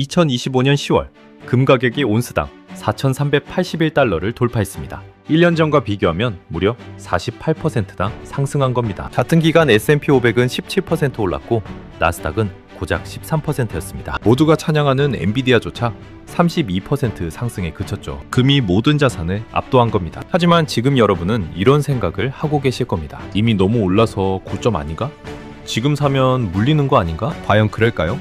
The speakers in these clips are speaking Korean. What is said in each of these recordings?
2025년 10월 금 가격이 온스당 4,381달러를 돌파했습니다. 1년 전과 비교하면 무려 48%나 상승한 겁니다. 같은 기간 S&P 500은 17% 올랐고 나스닥은 고작 13%였습니다. 모두가 찬양하는 엔비디아조차 32% 상승에 그쳤죠. 금이 모든 자산을 압도한 겁니다. 하지만 지금 여러분은 이런 생각을 하고 계실 겁니다. 이미 너무 올라서 고점 아닌가? 지금 사면 물리는 거 아닌가? 과연 그럴까요?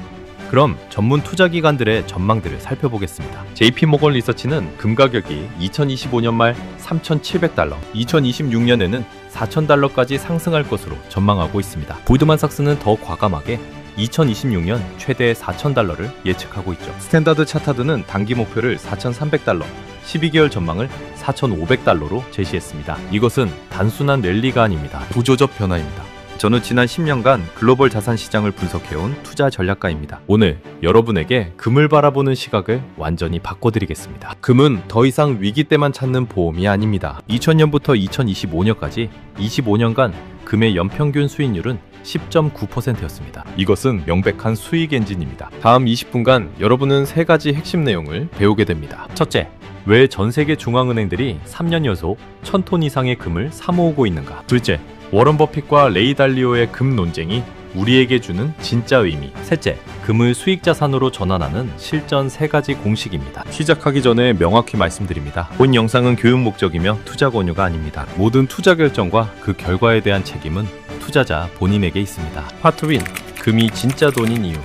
그럼 전문 투자기관들의 전망들을 살펴보겠습니다. JP모건 리서치는 금 가격이 2025년 말 3,700달러, 2026년에는 4,000달러까지 상승할 것으로 전망하고 있습니다. 골드만삭스는 더 과감하게 2026년 최대 4,000달러를 예측하고 있죠. 스탠다드 차타드는 단기 목표를 4,300달러, 12개월 전망을 4,500달러로 제시했습니다. 이것은 단순한 랠리가 아닙니다. 구조적 변화입니다. 저는 지난 10년간 글로벌 자산 시장을 분석해온 투자 전략가입니다. 오늘 여러분에게 금을 바라보는 시각을 완전히 바꿔드리겠습니다. 금은 더 이상 위기 때만 찾는 보험이 아닙니다. 2000년부터 2025년까지 25년간 금의 연평균 수익률은 10.9%였습니다. 이것은 명백한 수익 엔진입니다. 다음 20분간 여러분은 3가지 핵심 내용을 배우게 됩니다. 첫째, 왜 전 세계 중앙은행들이 3년 연속 1000톤 이상의 금을 사모으고 있는가? 둘째, 워런 버핏과 레이 달리오의 금 논쟁이 우리에게 주는 진짜 의미. 셋째, 금을 수익 자산으로 전환하는 실전 3가지 공식입니다. 시작하기 전에 명확히 말씀드립니다. 본 영상은 교육 목적이며 투자 권유가 아닙니다. 모든 투자 결정과 그 결과에 대한 책임은 투자자 본인에게 있습니다. 파트 1. 금이 진짜 돈인 이유.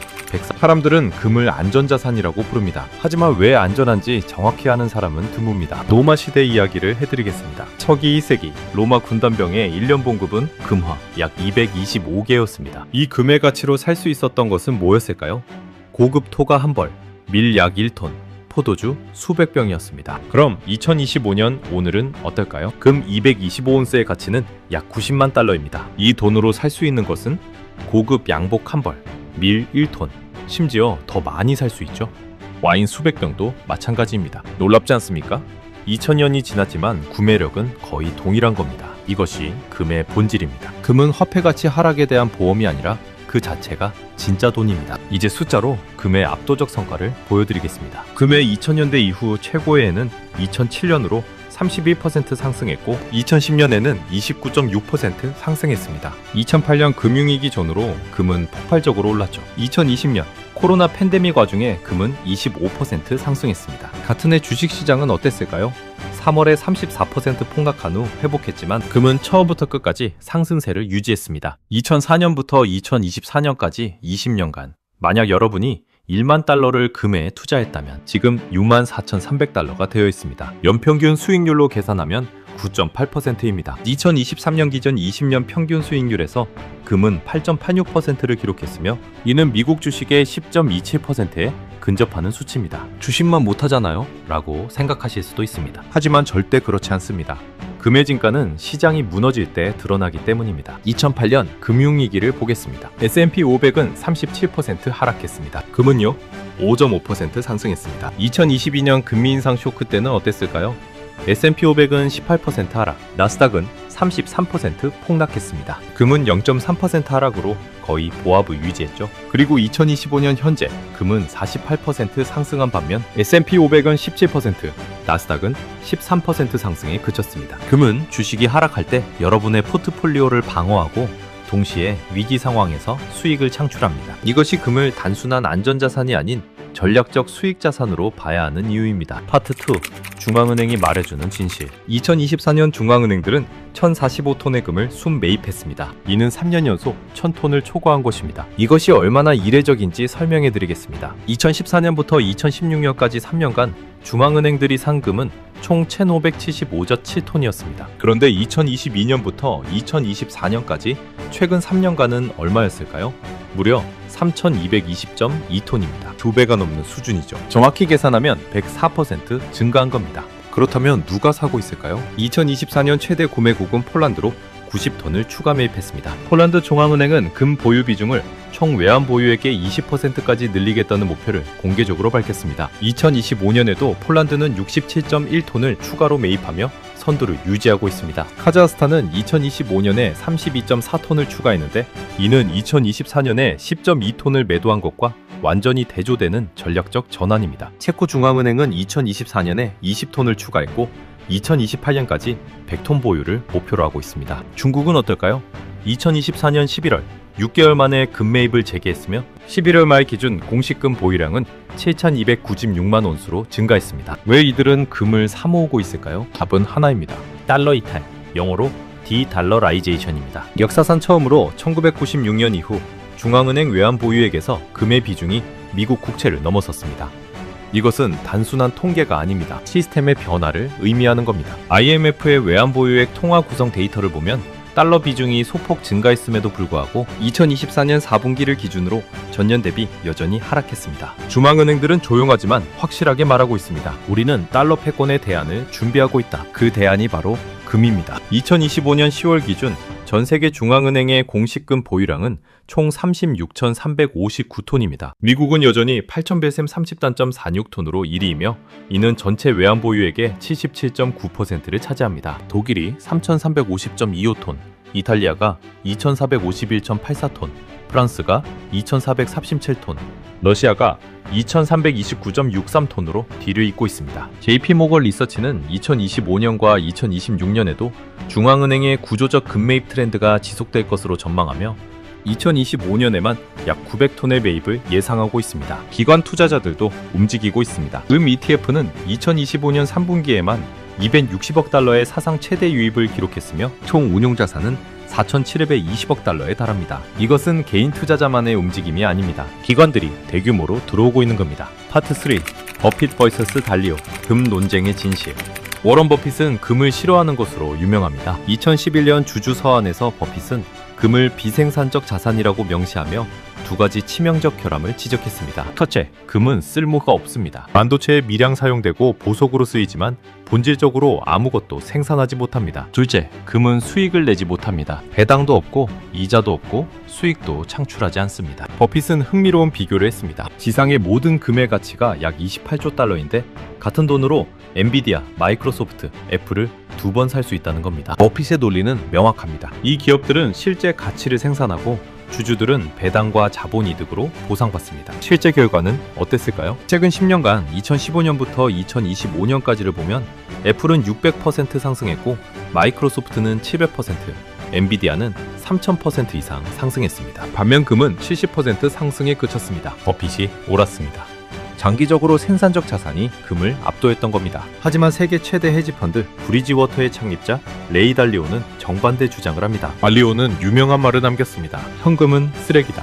사람들은 금을 안전자산이라고 부릅니다. 하지만 왜 안전한지 정확히 아는 사람은 드뭅니다. 로마 시대 이야기를 해드리겠습니다. 서기 2세기 로마 군단병의 1년 봉급은 금화 약 225개였습니다. 이 금의 가치로 살 수 있었던 것은 뭐였을까요? 고급 토가 한 벌, 밀 약 1톤, 포도주 수백 병이었습니다. 그럼 2025년 오늘은 어떨까요? 금 225온스의 가치는 약 90만 달러입니다. 이 돈으로 살 수 있는 것은 고급 양복 한 벌, 밀 1톤, 심지어 더 많이 살 수 있죠. 와인 수백 병도 마찬가지입니다. 놀랍지 않습니까? 2000년이 지났지만 구매력은 거의 동일한 겁니다. 이것이 금의 본질입니다. 금은 화폐가치 하락에 대한 보험이 아니라 그 자체가 진짜 돈입니다. 이제 숫자로 금의 압도적 성과를 보여드리겠습니다. 금의 2000년대 이후 최고의에는 2007년으로 31% 상승했고 2010년에는 29.6% 상승했습니다. 2008년 금융위기 전후로 금은 폭발적으로 올랐죠. 2020년 코로나 팬데믹 와중에 금은 25% 상승했습니다. 같은 해 주식시장은 어땠을까요? 3월에 34% 폭락한 후 회복했지만 금은 처음부터 끝까지 상승세를 유지했습니다. 2004년부터 2024년까지 20년간 만약 여러분이 1만 달러를 금에 투자했다면 지금 64,300달러가 되어 있습니다. 연평균 수익률로 계산하면 9.8%입니다. 2023년 기준 20년 평균 수익률에서 금은 8.86%를 기록했으며 이는 미국 주식의 10.27%에 근접하는 수치입니다. 주식만 못하잖아요? 라고 생각하실 수도 있습니다. 하지만 절대 그렇지 않습니다. 금의 진가는 시장이 무너질 때 드러나기 때문입니다. 2008년 금융위기를 보겠습니다. S&P 500은 37% 하락했습니다. 금은요? 5.5% 상승했습니다. 2022년 금리 인상 쇼크 때는 어땠을까요? S&P 500은 18% 하락, 나스닥은 33% 폭락했습니다. 금은 0.3% 하락으로 거의 보합을 유지했죠. 그리고 2025년 현재 금은 48% 상승한 반면 S&P 500은 17%, 나스닥은 13% 상승에 그쳤습니다. 금은 주식이 하락할 때 여러분의 포트폴리오를 방어하고 동시에 위기 상황에서 수익을 창출합니다. 이것이 금을 단순한 안전자산이 아닌 전략적 수익자산으로 봐야 하는 이유입니다. 파트 2. 중앙은행이 말해주는 진실. 2024년 중앙은행들은 1045톤의 금을 순매입했습니다. 이는 3년 연속 1000톤을 초과한 것입니다. 이것이 얼마나 이례적인지 설명해 드리겠습니다. 2014년부터 2016년까지 3년간 중앙은행들이 산 금은 총 1575.7톤이었습니다. 그런데 2022년부터 2024년까지 최근 3년간은 얼마였을까요? 무려 3220.2톤입니다. 2배가 넘는 수준이죠. 정확히 계산하면 104% 증가한 겁니다. 그렇다면 누가 사고 있을까요? 2024년 최대 구매국은 폴란드로 90톤을 추가 매입했습니다. 폴란드 중앙은행은 금 보유 비중을 총 외환 보유액의 20%까지 늘리겠다는 목표를 공개적으로 밝혔습니다. 2025년에도 폴란드는 67.1톤을 추가로 매입하며 선두를 유지하고 있습니다. 카자흐스탄은 2025년에 32.4톤을 추가했는데 이는 2024년에 10.2톤을 매도한 것과 완전히 대조되는 전략적 전환입니다. 체코 중앙은행은 2024년에 20톤을 추가했고 2028년까지 100톤 보유를 목표로 하고 있습니다. 중국은 어떨까요? 2024년 11월 6개월 만에 금매입을 재개했으며 11월 말 기준 공식금 보유량은 7,296만 온수로 증가했습니다. 왜 이들은 금을 사모으고 있을까요? 답은 하나입니다. 달러 이탈, 영어로 디달러라이제이션입니다. 역사상 처음으로 1996년 이후 중앙은행 외환 보유액에서 금의 비중이 미국 국채를 넘어섰습니다. 이것은 단순한 통계가 아닙니다. 시스템의 변화를 의미하는 겁니다. IMF의 외환 보유액 통화 구성 데이터를 보면 달러 비중이 소폭 증가했음에도 불구하고 2024년 4분기를 기준으로 전년 대비 여전히 하락했습니다. 중앙은행들은 조용하지만 확실하게 말하고 있습니다. 우리는 달러 패권의 대안을 준비하고 있다. 그 대안이 바로 금입니다. 2025년 10월 기준 전 세계 중앙은행의 공식금 보유량은 총 36,359톤입니다. 미국은 여전히 8,000배셈 30단점46톤으로 1위이며 이는 전체 외환 보유액의 77.9%를 차지합니다. 독일이 3,350.25톤, 이탈리아가 2,451.84톤, 프랑스가 2,437톤, 러시아가 2,329.63톤으로 뒤를 잇고 있습니다. JP모건 리서치는 2025년과 2026년에도 중앙은행의 구조적 금매입 트렌드가 지속될 것으로 전망하며 2025년에만 약 900톤의 매입을 예상하고 있습니다. 기관 투자자들도 움직이고 있습니다. 금 ETF는 2025년 3분기에만 260억 달러의 사상 최대 유입을 기록했으며 총 운용 자산은 4,720억 달러에 달합니다. 이것은 개인 투자자만의 움직임이 아닙니다. 기관들이 대규모로 들어오고 있는 겁니다. 파트 3. 버핏 vs 달리오. 금 논쟁의 진실. 워런 버핏은 금을 싫어하는 것으로 유명합니다. 2011년 주주 서한에서 버핏은 금을 비생산적 자산이라고 명시하며 두 가지 치명적 결함을 지적했습니다. 첫째, 금은 쓸모가 없습니다. 반도체에 미량 사용되고 보석으로 쓰이지만 본질적으로 아무것도 생산하지 못합니다. 둘째, 금은 수익을 내지 못합니다. 배당도 없고 이자도 없고 수익도 창출하지 않습니다. 버핏은 흥미로운 비교를 했습니다. 지상의 모든 금의 가치가 약 28조 달러인데 같은 돈으로 엔비디아, 마이크로소프트, 애플을 2번 살 수 있다는 겁니다. 버핏의 논리는 명확합니다. 이 기업들은 실제 가치를 생산하고 주주들은 배당과 자본 이득으로 보상받습니다. 실제 결과는 어땠을까요? 최근 10년간 2015년부터 2025년까지를 보면 애플은 600% 상승했고 마이크로소프트는 700%, 엔비디아는 3000% 이상 상승했습니다. 반면 금은 70% 상승에 그쳤습니다. 버핏이 옳았습니다. 장기적으로 생산적 자산이 금을 압도했던 겁니다. 하지만 세계 최대 헤지펀드 브리지워터의 창립자 레이 달리오는 정반대 주장을 합니다. 달리오는 유명한 말을 남겼습니다. 현금은 쓰레기다.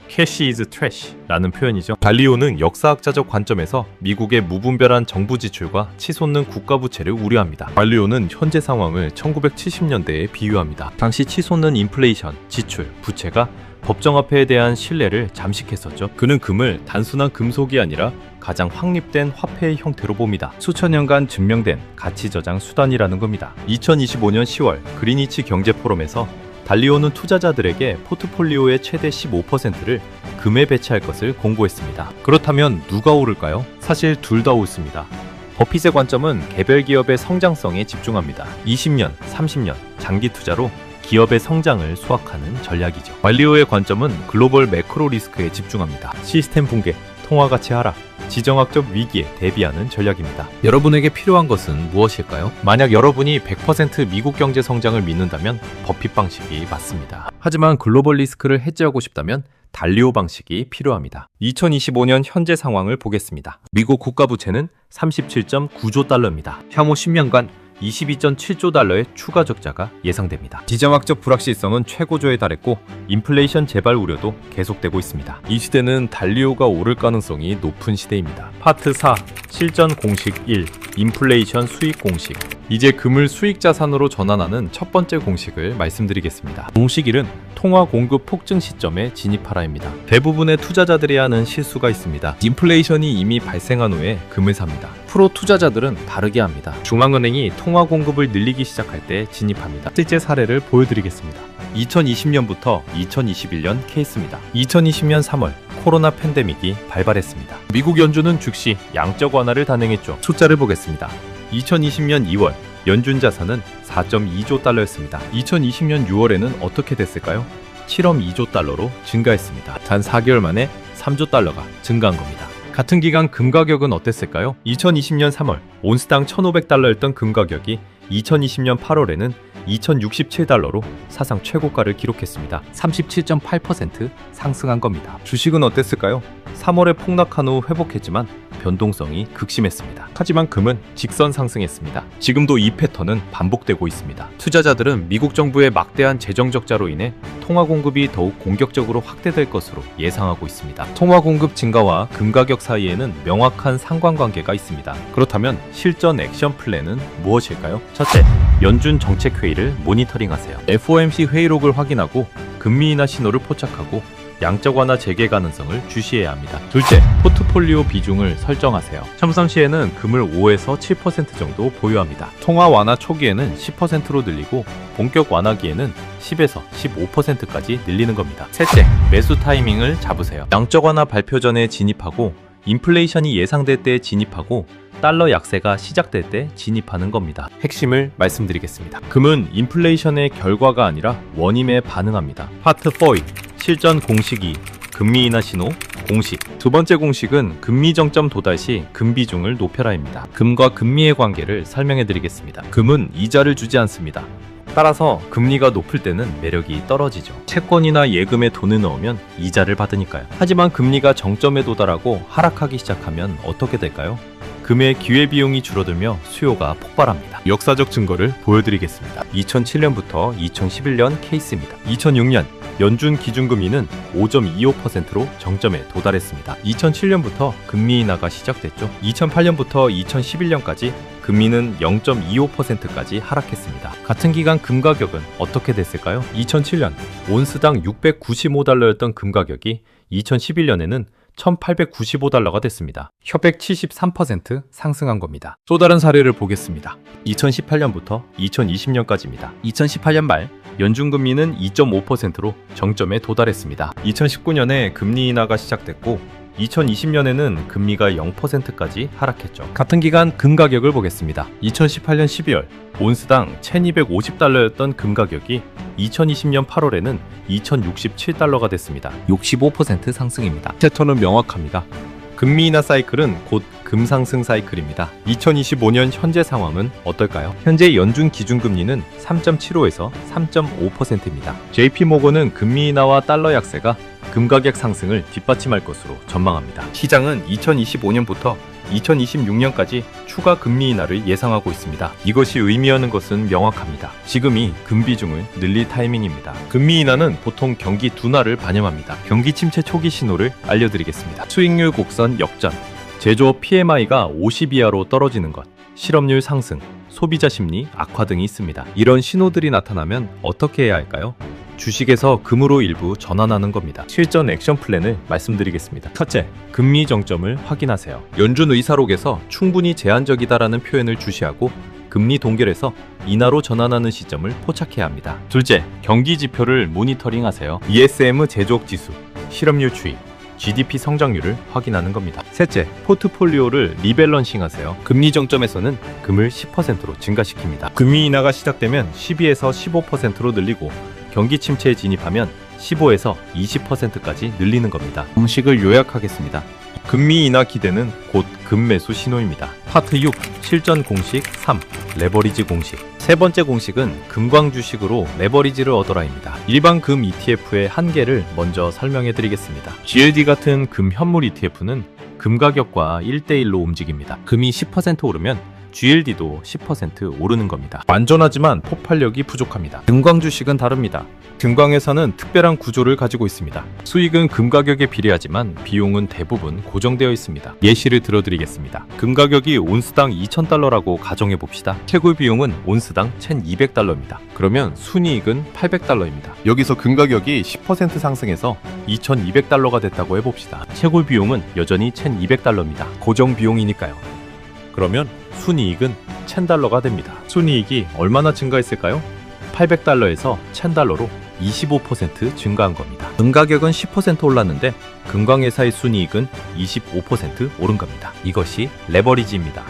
Cash is trash 라는 표현이죠. 달리오는 역사학자적 관점에서 미국의 무분별한 정부 지출과 치솟는 국가 부채를 우려합니다. 달리오는 현재 상황을 1970년대에 비유합니다. 당시 치솟는 인플레이션, 지출, 부채가 법정화폐에 대한 신뢰를 잠식했었죠. 그는 금을 단순한 금속이 아니라 가장 확립된 화폐의 형태로 봅니다. 수천 년간 증명된 가치 저장 수단이라는 겁니다. 2025년 10월 그리니치 경제 포럼에서 달리오는 투자자들에게 포트폴리오의 최대 15%를 금에 배치할 것을 공고했습니다. 그렇다면 누가 오를까요? 사실 둘 다 옳습니다. 버핏의 관점은 개별 기업의 성장성에 집중합니다. 20년, 30년 장기 투자로 기업의 성장을 수확하는 전략이죠. 달리오의 관점은 글로벌 매크로 리스크에 집중합니다. 시스템 붕괴, 통화 가치 하락, 지정학적 위기에 대비하는 전략입니다. 여러분에게 필요한 것은 무엇일까요? 만약 여러분이 100% 미국 경제 성장을 믿는다면 버핏 방식이 맞습니다. 하지만 글로벌 리스크를 해지하고 싶다면 달리오 방식이 필요합니다. 2025년 현재 상황을 보겠습니다. 미국 국가 부채는 37.9조 달러입니다. 향후 10년간 22.7조 달러의 추가 적자가 예상됩니다. 지정학적 불확실성은 최고조에 달했고 인플레이션 재발 우려도 계속되고 있습니다. 이 시대는 달리오가 오를 가능성이 높은 시대입니다. 파트 4. 실전 공식 1. 인플레이션 수익 공식. 이제 금을 수익 자산으로 전환하는 첫 번째 공식을 말씀드리겠습니다. 공식 1은 통화 공급 폭증 시점에 진입하라입니다. 대부분의 투자자들이 하는 실수가 있습니다. 인플레이션이 이미 발생한 후에 금을 삽니다. 프로 투자자들은 다르게 합니다. 중앙은행이 통화 공급을 늘리기 시작할 때 진입합니다. 실제 사례를 보여드리겠습니다. 2020년부터 2021년 케이스입니다. 2020년 3월 코로나 팬데믹이 발발했습니다. 미국 연준은 즉시 양적 완화를 단행했죠. 숫자를 보겠습니다. 2020년 2월 연준 자산은 4.2조 달러였습니다. 2020년 6월에는 어떻게 됐을까요? 7.2조 달러로 증가했습니다. 단 4개월 만에 3조 달러가 증가한 겁니다. 같은 기간 금 가격은 어땠을까요? 2020년 3월 온스당 1,500달러였던 금 가격이 2020년 8월에는 2,067달러로 사상 최고가를 기록했습니다. 37.8% 상승한 겁니다. 주식은 어땠을까요? 3월에 폭락한 후 회복했지만 변동성이 극심했습니다. 하지만 금은 직선 상승했습니다. 지금도 이 패턴은 반복되고 있습니다. 투자자들은 미국 정부의 막대한 재정 적자로 인해 통화 공급이 더욱 공격적으로 확대될 것으로 예상하고 있습니다. 통화 공급 증가와 금 가격 사이에는 명확한 상관관계가 있습니다. 그렇다면 실전 액션 플랜은 무엇일까요? 첫째, 연준 정책회의를 모니터링하세요. FOMC 회의록을 확인하고 금리 인하 신호를 포착하고 양적 완화 재개 가능성을 주시해야 합니다. 둘째, 포트폴리오 비중을 설정하세요. 첨상시에는 금을 5에서 7% 정도 보유합니다. 통화 완화 초기에는 10%로 늘리고 본격 완화기에는 10에서 15%까지 늘리는 겁니다. 셋째, 매수 타이밍을 잡으세요. 양적 완화 발표 전에 진입하고 인플레이션이 예상될 때 진입하고 달러 약세가 시작될 때 진입하는 겁니다. 핵심을 말씀드리겠습니다. 금은 인플레이션의 결과가 아니라 원인에 반응합니다. 파트 4, 실전 공식이 금리 인하 신호 공식. 두 번째 공식은 금리 정점 도달 시 금 비중을 높여라입니다. 금과 금리의 관계를 설명해 드리겠습니다. 금은 이자를 주지 않습니다. 따라서 금리가 높을 때는 매력이 떨어지죠. 채권이나 예금에 돈을 넣으면 이자를 받으니까요. 하지만 금리가 정점에 도달하고 하락하기 시작하면 어떻게 될까요? 금의 기회비용이 줄어들며 수요가 폭발합니다. 역사적 증거를 보여드리겠습니다. 2007년부터 2011년 케이스입니다. 2006년 연준 기준금리는 5.25%로 정점에 도달했습니다. 2007년부터 금리 인하가 시작됐죠. 2008년부터 2011년까지 금리는 0.25%까지 하락했습니다. 같은 기간 금 가격은 어떻게 됐을까요? 2007년 온스당 695달러였던 금 가격이 2011년에는 1,895달러가 됐습니다. 혈백 73% 상승한 겁니다. 또 다른 사례를 보겠습니다. 2018년부터 2020년까지입니다. 2018년 말 연준금리는 2.5%로 정점에 도달했습니다. 2019년에 금리 인하가 시작됐고 2020년에는 금리가 0%까지 하락했죠. 같은 기간 금 가격을 보겠습니다. 2018년 12월 온스당 1,250달러였던 금 가격이 2020년 8월에는 2,067달러가 됐습니다. 65% 상승입니다. 패턴은 명확합니다. 금리 인하 사이클은 곧 금상승 사이클입니다. 2025년 현재 상황은 어떨까요? 현재 연준 기준금리는 3.75에서 3.5%입니다. JP모건은 금리 인하와 달러 약세가 금 가격 상승을 뒷받침할 것으로 전망합니다. 시장은 2025년부터 2026년까지 추가 금리 인하를 예상하고 있습니다. 이것이 의미하는 것은 명확합니다. 지금이 금 비중을 늘릴 타이밍입니다. 금리 인하는 보통 경기 둔화를 반영합니다. 경기 침체 초기 신호를 알려드리겠습니다. 수익률 곡선 역전, 제조업 PMI가 50 이하로 떨어지는 것, 실업률 상승, 소비자 심리 악화 등이 있습니다. 이런 신호들이 나타나면 어떻게 해야 할까요? 주식에서 금으로 일부 전환하는 겁니다. 실전 액션 플랜을 말씀드리겠습니다. 첫째, 금리 정점을 확인하세요. 연준 의사록에서 충분히 제한적이다라는 표현을 주시하고 금리 동결에서 인하로 전환하는 시점을 포착해야 합니다. 둘째, 경기 지표를 모니터링하세요. ESM 제조업 지수, 실업률 추이, GDP 성장률을 확인하는 겁니다. 셋째, 포트폴리오를 리밸런싱 하세요. 금리 정점에서는 금을 10%로 증가시킵니다. 금리 인하가 시작되면 12에서 15%로 늘리고 경기 침체에 진입하면 15에서 20%까지 늘리는 겁니다. 공식을 요약하겠습니다. 금리 인하 기대는 곧 금매수 신호입니다. 파트 6, 실전 공식 3, 레버리지 공식. 세 번째 공식은 금광 주식으로 레버리지를 얻어라입니다. 일반 금 ETF의 한계를 먼저 설명해 드리겠습니다. GLD 같은 금 현물 ETF는 금 가격과 1대1로 움직입니다. 금이 10% 오르면 GLD도 10% 오르는 겁니다. 완전하지만 폭발력이 부족합니다. 금광 주식은 다릅니다. 금광회사는 특별한 구조를 가지고 있습니다. 수익은 금 가격에 비례하지만 비용은 대부분 고정되어 있습니다. 예시를 들어드리겠습니다. 금 가격이 온스당 2,000달러라고 가정해 봅시다. 채굴 비용은 온스당 1,200달러입니다. 그러면 순이익은 800달러입니다. 여기서 금 가격이 10% 상승해서 2,200달러가 됐다고 해봅시다. 채굴 비용은 여전히 1,200달러입니다. 고정 비용이니까요. 그러면 순이익은 1,000달러가 됩니다. 순이익이 얼마나 증가했을까요? 800달러에서 1,000달러로 25% 증가한 겁니다. 금 가격은 10% 올랐는데 금광회사의 순이익은 25% 오른 겁니다. 이것이 레버리지입니다.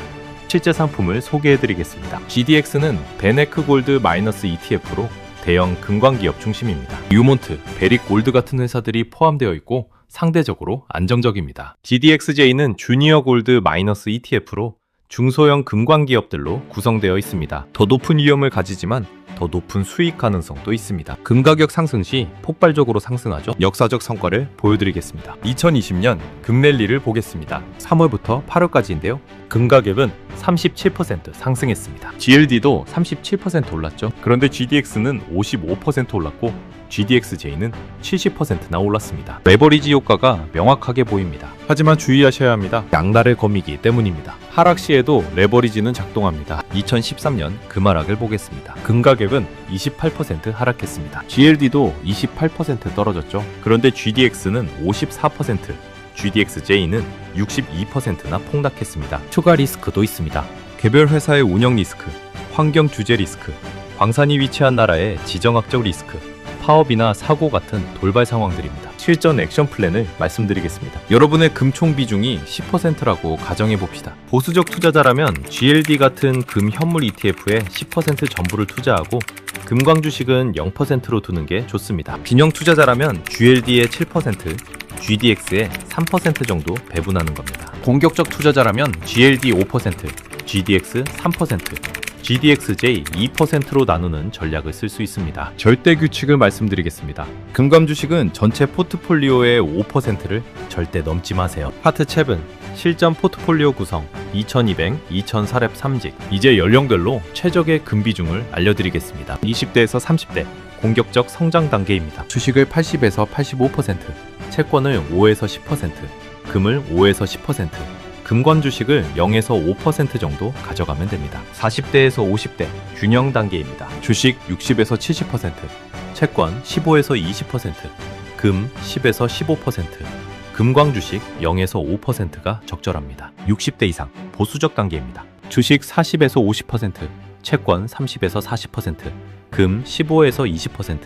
실제 상품을 소개해드리겠습니다. GDX는 베네크 골드 마이너스 ETF로 대형 금광기업 중심입니다. 유몬트, 베릭 골드 같은 회사들이 포함되어 있고 상대적으로 안정적입니다. GDXJ는 주니어 골드 마이너스 ETF로 중소형 금광 기업들로 구성되어 있습니다. 더 높은 위험을 가지지만 더 높은 수익 가능성도 있습니다. 금 가격 상승 시 폭발적으로 상승하죠. 역사적 성과를 보여드리겠습니다. 2020년 금 랠리를 보겠습니다. 3월부터 8월까지인데요. 금 가격은 37% 상승했습니다. GLD도 37% 올랐죠. 그런데 GDX는 55% 올랐고 GDXJ는 70%나 올랐습니다. 레버리지 효과가 명확하게 보입니다. 하지만 주의하셔야 합니다. 양날의 검이기 때문입니다. 하락 시에도 레버리지는 작동합니다. 2013년 금 하락을 보겠습니다. 금 가격은 28% 하락했습니다. GLD도 28% 떨어졌죠. 그런데 GDX는 54%, GDXJ는 62%나 폭락했습니다. 추가 리스크도 있습니다. 개별 회사의 운영 리스크, 환경 규제 리스크, 광산이 위치한 나라의 지정학적 리스크, 파업이나 사고 같은 돌발 상황들입니다. 실전 액션 플랜을 말씀드리겠습니다. 여러분의 금총 비중이 10%라고 가정해 봅시다. 보수적 투자자라면 GLD 같은 금 현물 ETF에 10% 전부를 투자하고 금광 주식은 0%로 두는 게 좋습니다. 빈형 투자자라면 GLD의 7%, GDX의 3% 정도 배분하는 겁니다. 공격적 투자자라면 GLD 5%, GDX 3%, GDXJ 2%로 나누는 전략을 쓸 수 있습니다. 절대 규칙을 말씀드리겠습니다. 금감 주식은 전체 포트폴리오의 5%를 절대 넘지 마세요. 파트 7 실전 포트폴리오 구성 2200, 2400 3직. 이제 연령별로 최적의 금 비중을 알려드리겠습니다. 20대에서 30대 공격적 성장 단계입니다. 주식을 80에서 85%, 채권을 5에서 10%, 금을 5에서 10%, 금권 주식을 0에서 5% 정도 가져가면 됩니다. 40대에서 50대 균형 단계입니다. 주식 60에서 70%, 채권 15에서 20%, 금 10에서 15%, 금광 주식 0에서 5%가 적절합니다. 60대 이상 보수적 단계입니다. 주식 40에서 50%, 채권 30에서 40%, 금 15에서 20%,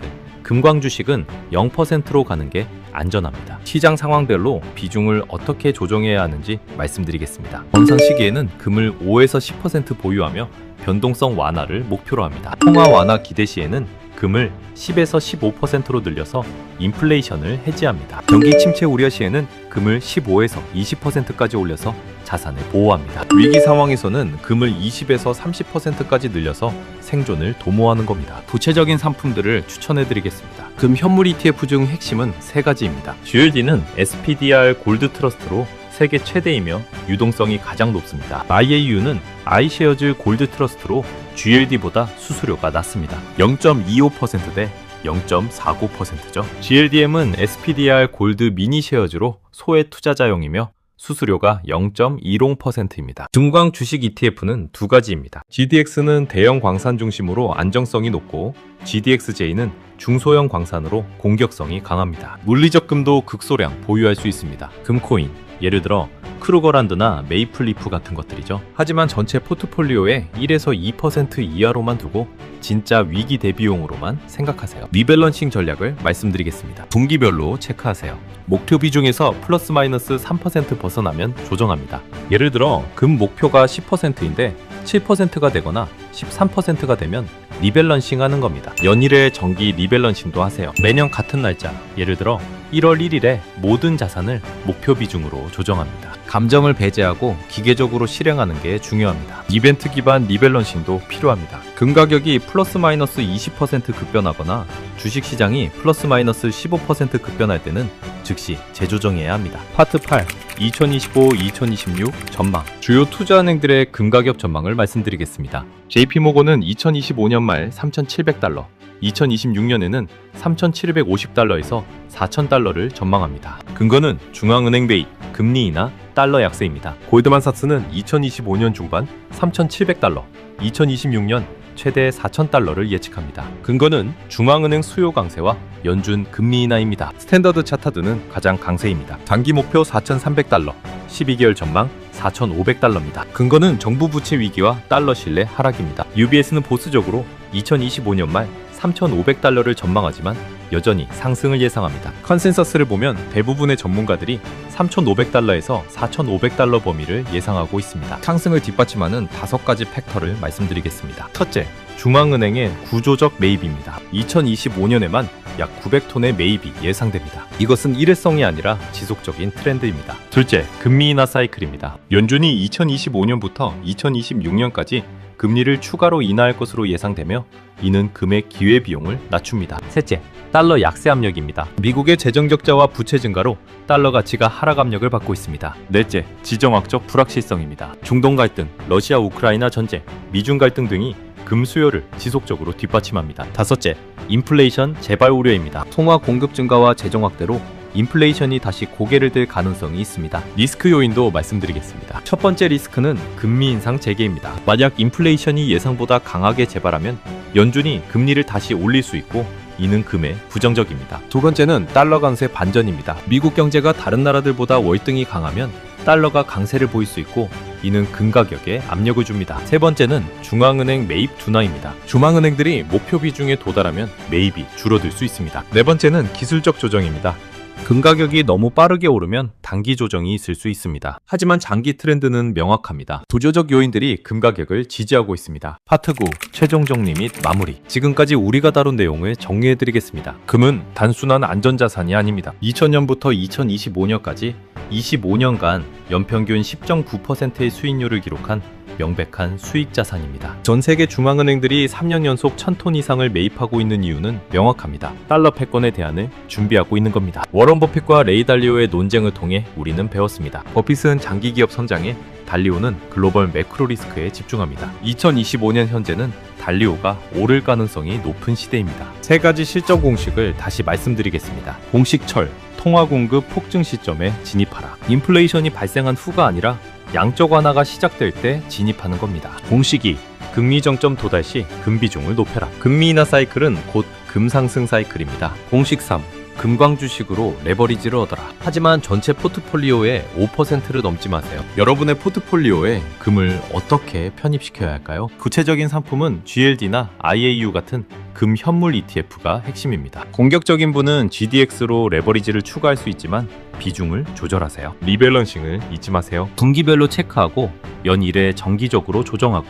금광 주식은 0%로 가는 게 안전합니다. 시장 상황별로 비중을 어떻게 조정해야 하는지 말씀드리겠습니다. 건상 시기에는 금을 5에서 10% 보유하며 변동성 완화를 목표로 합니다. 통화 완화 기대 시에는 금을 10에서 15%로 늘려서 인플레이션을 해지합니다. 경기 침체 우려 시에는 금을 15에서 20%까지 올려서 자산을 보호합니다. 위기 상황에서는 금을 20에서 30%까지 늘려서 생존을 도모하는 겁니다. 구체적인 상품들을 추천해 드리겠습니다. 금 현물 ETF 중 핵심은 3가지입니다. GLD는 SPDR 골드 트러스트로 세계 최대이며 유동성이 가장 높습니다. IAU는 iShares 골드 트러스트로 GLD보다 수수료가 낮습니다. 0.25% 대 0.49%죠. GLDM은 SPDR 골드 미니 쉐어즈로 소액 투자자용이며 수수료가 0.10%입니다. 금광 주식 ETF는 2가지입니다. GDX는 대형 광산 중심으로 안정성이 높고 GDXJ는 중소형 광산으로 공격성이 강합니다. 물리적 금도 극소량 보유할 수 있습니다. 금코인, 예를 들어 크루거란드나 메이플리프 같은 것들이죠. 하지만 전체 포트폴리오에 1에서 2% 이하로만 두고 진짜 위기 대비용으로만 생각하세요. 리밸런싱 전략을 말씀드리겠습니다. 분기별로 체크하세요. 목표 비중에서 플러스 마이너스 3% 벗어나면 조정합니다. 예를 들어 금 목표가 10%인데 7%가 되거나 13%가 되면 리밸런싱 하는 겁니다. 연일의 정기 리밸런싱도 하세요. 매년 같은 날짜, 예를 들어 1월 1일에 모든 자산을 목표 비중으로 조정합니다. 감정을 배제하고 기계적으로 실행하는 게 중요합니다. 이벤트 기반 리밸런싱도 필요합니다. 금 가격이 플러스 마이너스 20% 급변하거나 주식시장이 플러스 마이너스 15% 급변할 때는 즉시 재조정해야 합니다. 파트 8 2025-2026 전망. 주요 투자은행들의 금 가격 전망을 말씀드리겠습니다. JP모건은 2025년 말 3,700달러, 2026년에는 3,750달러에서 4,000달러를 전망합니다. 근거는 중앙은행 베이, 금리 인하, 달러 약세입니다. 골드만삭스는 2025년 중반 3,700달러, 2026년 최대 4,000달러를 예측합니다. 근거는 중앙은행 수요 강세와 연준 금리 인하입니다. 스탠더드 차타드는 가장 강세입니다. 단기 목표 4,300달러, 12개월 전망 4,500달러입니다. 근거는 정부 부채 위기와 달러 신뢰 하락입니다. UBS는 보수적으로 2025년 말 3,500달러를 전망하지만 여전히 상승을 예상합니다. 컨센서스를 보면 대부분의 전문가들이 3,500달러에서 4,500달러 범위를 예상하고 있습니다. 상승을 뒷받침하는 5가지 팩터를 말씀드리겠습니다. 첫째, 중앙은행의 구조적 매입입니다. 2025년에만 약 900톤의 매입이 예상됩니다. 이것은 일회성이 아니라 지속적인 트렌드입니다. 둘째, 금리 인하 사이클입니다. 연준이 2025년부터 2026년까지 금리를 추가로 인하할 것으로 예상되며 이는 금의 기회비용을 낮춥니다. 셋째, 달러 약세 압력입니다. 미국의 재정 적자와 부채 증가로 달러 가치가 하락 압력을 받고 있습니다. 넷째, 지정학적 불확실성입니다. 중동 갈등, 러시아 우크라이나 전쟁, 미중 갈등 등이 금 수요를 지속적으로 뒷받침합니다. 다섯째, 인플레이션 재발 우려입니다. 통화 공급 증가와 재정 확대로 인플레이션이 다시 고개를 들 가능성이 있습니다. 리스크 요인도 말씀드리겠습니다. 첫 번째 리스크는 금리 인상 재개입니다. 만약 인플레이션이 예상보다 강하게 재발하면 연준이 금리를 다시 올릴 수 있고 이는 금에 부정적입니다. 두 번째는 달러 강세 반전입니다. 미국 경제가 다른 나라들보다 월등히 강하면 달러가 강세를 보일 수 있고 이는 금 가격에 압력을 줍니다. 세 번째는 중앙은행 매입 둔화입니다. 중앙은행들이 목표 비중에 도달하면 매입이 줄어들 수 있습니다. 네 번째는 기술적 조정입니다. 금 가격이 너무 빠르게 오르면 단기 조정이 있을 수 있습니다. 하지만 장기 트렌드는 명확합니다. 구조적 요인들이 금 가격을 지지하고 있습니다. 파트 9, 최종 정리 및 마무리. 지금까지 우리가 다룬 내용을 정리해드리겠습니다. 금은 단순한 안전자산이 아닙니다. 2000년부터 2025년까지 25년간 연평균 10.9%의 수익률을 기록한 명백한 수익 자산입니다. 전 세계 중앙은행들이 3년 연속 1000톤 이상을 매입하고 있는 이유는 명확합니다. 달러 패권의 대안을 준비하고 있는 겁니다. 워런 버핏과 레이 달리오의 논쟁을 통해 우리는 배웠습니다. 버핏은 장기 기업 선장에, 달리오는 글로벌 매크로 리스크에 집중합니다. 2025년 현재는 달리오가 오를 가능성이 높은 시대입니다. 세 가지 실적 공식을 다시 말씀드리겠습니다. 공식 철, 통화 공급 폭증 시점에 진입하라. 인플레이션이 발생한 후가 아니라 양적 완화가 시작될 때 진입하는 겁니다. 공식 2, 금리 정점 도달 시 금 비중을 높여라. 금리 인하 사이클은 곧 금 상승 사이클입니다. 공식 3, 금광 주식으로 레버리지를 얻어라. 하지만 전체 포트폴리오의 5%를 넘지 마세요. 여러분의 포트폴리오에 금을 어떻게 편입시켜야 할까요? 구체적인 상품은 GLD나 IAU 같은 금 현물 ETF가 핵심입니다. 공격적인 분은 GDX로 레버리지를 추가할 수 있지만 비중을 조절하세요. 리밸런싱을 잊지 마세요. 분기별로 체크하고 연 1회 정기적으로 조정하고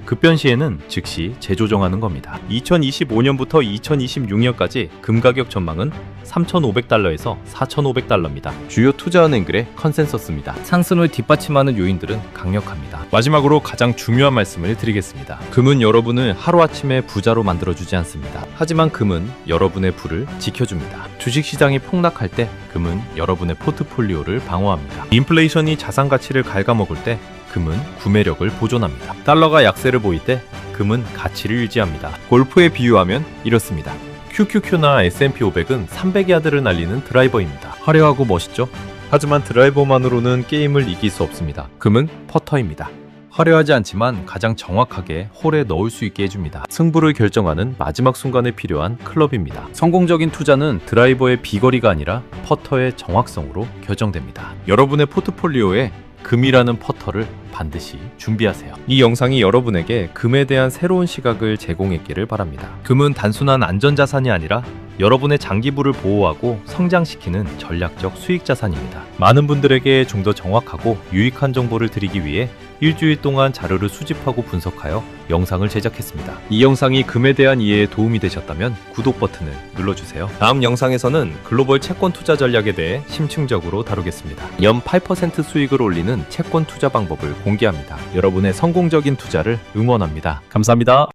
급변 시에는 즉시 재조정하는 겁니다. 2025년부터 2026년까지 금 가격 전망은 3,500달러에서 4,500달러입니다. 주요 투자은행들의 컨센서스입니다. 상승을 뒷받침하는 요인들은 강력합니다. 마지막으로 가장 중요한 말씀을 드리겠습니다. 금은 여러분을 하루아침에 부자로 만들어주지 않습니다. 하지만 금은 여러분의 부를 지켜줍니다. 주식시장이 폭락할 때 금은 여러분의 포트폴리오를 방어합니다. 인플레이션이 자산 가치를 갉아먹을 때 금은 구매력을 보존합니다. 달러가 약세를 보일 때 금은 가치를 유지합니다. 골프에 비유하면 이렇습니다. QQQ나 S&P 500은 300야드를 날리는 드라이버입니다. 화려하고 멋있죠? 하지만 드라이버만으로는 게임을 이길 수 없습니다. 금은 퍼터입니다. 화려하지 않지만 가장 정확하게 홀에 넣을 수 있게 해줍니다. 승부를 결정하는 마지막 순간에 필요한 클럽입니다. 성공적인 투자는 드라이버의 비거리가 아니라 퍼터의 정확성으로 결정됩니다. 여러분의 포트폴리오에 금이라는 퍼터를 반드시 준비하세요. 이 영상이 여러분에게 금에 대한 새로운 시각을 제공했기를 바랍니다. 금은 단순한 안전자산이 아니라 여러분의 장기부를 보호하고 성장시키는 전략적 수익자산입니다. 많은 분들에게 좀 더 정확하고 유익한 정보를 드리기 위해 일주일 동안 자료를 수집하고 분석하여 영상을 제작했습니다. 이 영상이 금에 대한 이해에 도움이 되셨다면 구독 버튼을 눌러주세요. 다음 영상에서는 글로벌 채권 투자 전략에 대해 심층적으로 다루겠습니다. 연 8% 수익을 올리는 채권 투자 방법을 공개합니다. 여러분의 성공적인 투자를 응원합니다. 감사합니다.